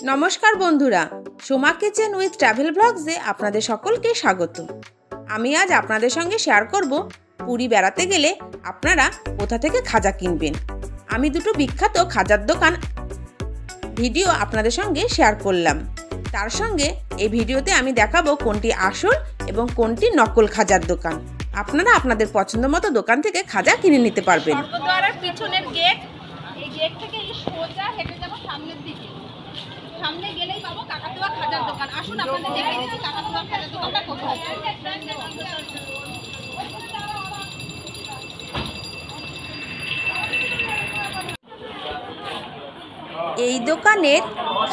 नमस्कार बंधुरा Soma kitchen with travel ब्लग्से आपनादेर सकलके स्वागत। आमी आज आपनादेर संगे शेयर करब पुरी बेड़ाते गेले आपनारा कोथा थेके खाजा किनबेन। आमी दुटो बिख्यात खाजार दोकान भिडियो आपनादेर संगे शेयर करलाम। तार संगे এই ভিডিওতে আমি দেখাবো কোনটি আসল এবং কোনটি নকল খাজার দোকান। আপনারা আপনাদের পছন্দমতো দোকান থেকে খাজা কিনে নিতে পারবেন। স্বর্গদ্বারের পিছনের গেট, এই গেট থেকে এই সোজা হেঁটে যাব সামনের দিকে। সামনে গেলেই পাবো কাকাতুয়া খাজার দোকান। আসুন আপনাদের দেখিয়ে দিই কাকাতুয়া খাজার দোকানটা কোথায়। এই দোকানের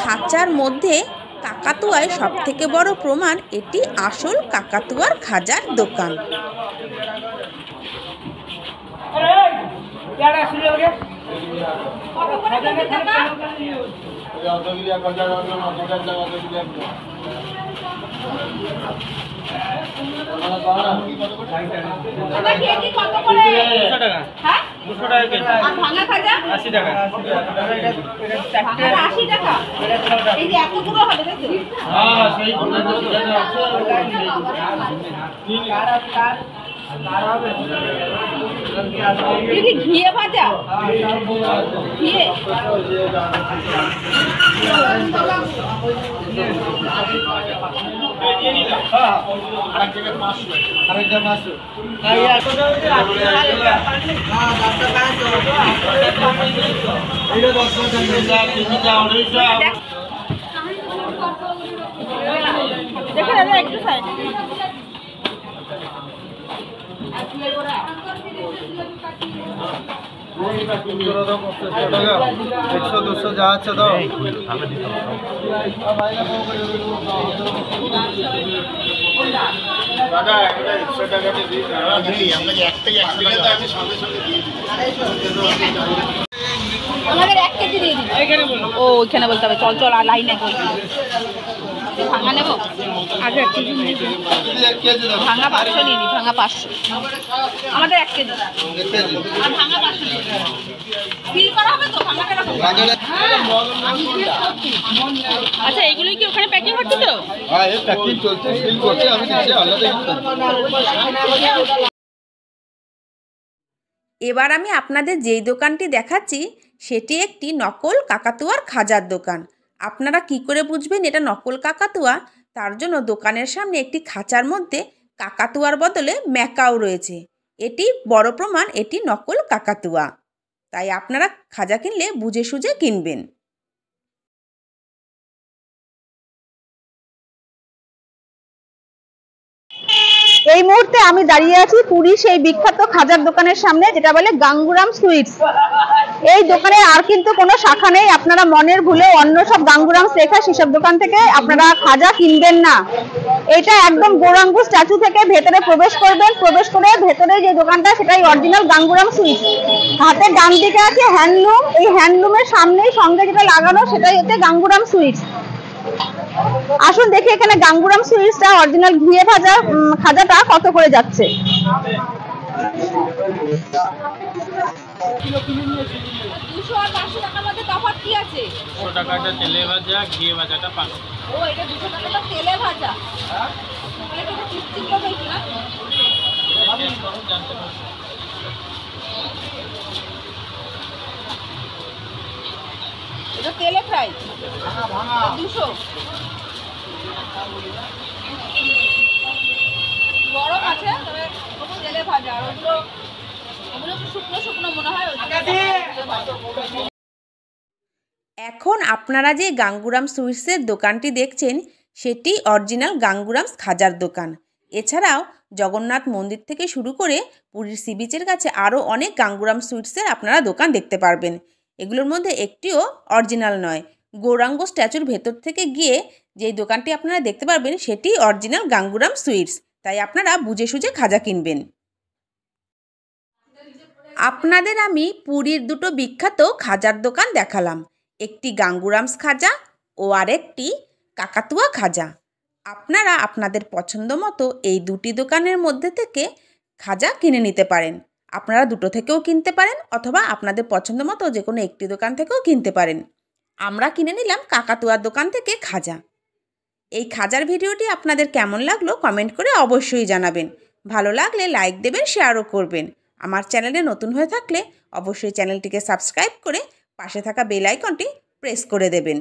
খাঁচার মধ্যে কাকাতুয়ায় সবথেকে বড় প্রমাণ এটি আসল কাকাতুয়ার খাজার দোকান। ভাঙা খাজা 80 টাকা। ভাঙা 80 টাকা। এই যে এত পুরো হবে দেখো। হ্যাঁ সেই পুরো আছে। ঘিয়ে ভাজা ঘিয়ে দেখো দাদা একটু সাইড আমাদের 1 কেজি দিয়ে দিন। ও ওইখানে বলতে হবে চল চল আর লাইনে ভাঙা নেব আগে 1 কেজি ভাঙা 500 নিয়ে নি। ভাঙা 500 আমাদের 1 কেজি আর ভাঙা 500 নিয়ে বিল করা হবে তো ভাঙাটা রাখো। আচ্ছা এগুলোই কি ওখানে প্যাকিং হচ্ছে তো? হ্যাঁ এই প্যাকিং চলছে সিল করতে আমি দিচ্ছি আলাদা। এবার আমি আপনাদের যেই দোকানটি দেখাচ্ছি সেটি একটি নকল কাকাতুয়ার খাজার দোকান। আপনারা কি করে বুঝবেন এটা নকল কাকাতুয়া? তার জন্য দোকানের সামনে একটি খাঁচার মধ্যে কাকাতুয়ার বদলে ম্যাকাও রয়েছে। এটি বড় প্রমাণ এটি নকল কাকাতুয়া। তাই আপনারা খাজা কিনলে বুঝে সুঝে কিনবেন। এই মুহূর্তে আমি দাঁড়িয়ে আছি পুরী সেই বিখ্যাত খাজার দোকানের সামনে, যেটা বলে গাঙ্গুরাম সুইটস। এই দোকানে আর কিন্তু কোনো শাখা নেই। আপনারা মনের ভুলে অন্য সব গাঙ্গুরাম লেখা সেসব দোকান থেকে আপনারা খাজা কিনবেন না। এটা একদম গৌরাঙ্গ স্ট্যাচু থেকে ভেতরে প্রবেশ করবেন। প্রবেশ করে ভেতরে যে দোকানটা সেটাই অরিজিনাল গাঙ্গুরাম সুইটস। হাতের ডান দিকে আছে হ্যান্ডলুম। এই হ্যান্ডলুমের সামনেই সঙ্গে যেটা লাগানো সেটাই হচ্ছে গাঙ্গুরাম সুইটস। আসুন দেখি এখানে গাঙ্গুরাম সুইটসটা অরিজিনাল ঘিয়ে ভাজা খাজাটা কত করে যাচ্ছে। 200 আর 500 টাকার মধ্যে তফাৎ কি আছে? 100 টাকাটা তেলে ভাজা, ঘিয়ে ভাজাটা 500। ও এটা 200 টাকাটা তেলে ভাজা। তাহলে এটা চিপচিপ হবে না? জানতে পারছি। এটা তেলে ফ্রাই 200 গরম আছে তবে তেলে ভাজা। আর ওগুলো শুকনো শুকনো মনে হয়। এখন আপনারা যে গাঙ্গুরাম সুইটসের দোকানটি দেখছেন সেটি অরিজিনাল গাঙ্গুরাম খাজার দোকান। এছাড়াও জগন্নাথ মন্দির থেকে শুরু করে পুরীর সি বিচের কাছে আরও অনেক গাঙ্গুরাম সুইটসের আপনারা দোকান দেখতে পারবেন। এগুলোর মধ্যে একটিও অরিজিনাল নয়। গৌরাঙ্গ স্ট্যাচুর ভেতর থেকে গিয়ে যেই দোকানটি আপনারা দেখতে পারবেন সেটি অরিজিনাল গাঙ্গুরাম সুইটস। তাই আপনারা বুঝে সুঝে খাজা কিনবেন। আপনাদের আমি পুরীর দুটো বিখ্যাত খাজার দোকান দেখালাম, একটি গাঙ্গুরামস খাজা ও আরেকটি কাকাতুয়া খাজা। আপনারা আপনাদের পছন্দ মতো এই দুটি দোকানের মধ্যে থেকে খাজা কিনে নিতে পারেন। আপনারা দুটো থেকেও কিনতে পারেন অথবা আপনাদের পছন্দ মতো যে কোনো একটি দোকান থেকেও কিনতে পারেন। আমরা কিনে নিলাম কাকাতুয়ার দোকান থেকে খাজা। এই খাজার ভিডিওটি আপনাদের কেমন লাগলো কমেন্ট করে অবশ্যই জানাবেন। ভালো লাগলে লাইক দেবেন, শেয়ারও করবেন। আমার চ্যানেলে নতুন হয়ে থাকলে অবশ্যই চ্যানেলটিকে সাবস্ক্রাইব করে পাশে থাকা বেল আইকনটি প্রেস করে দেবেন।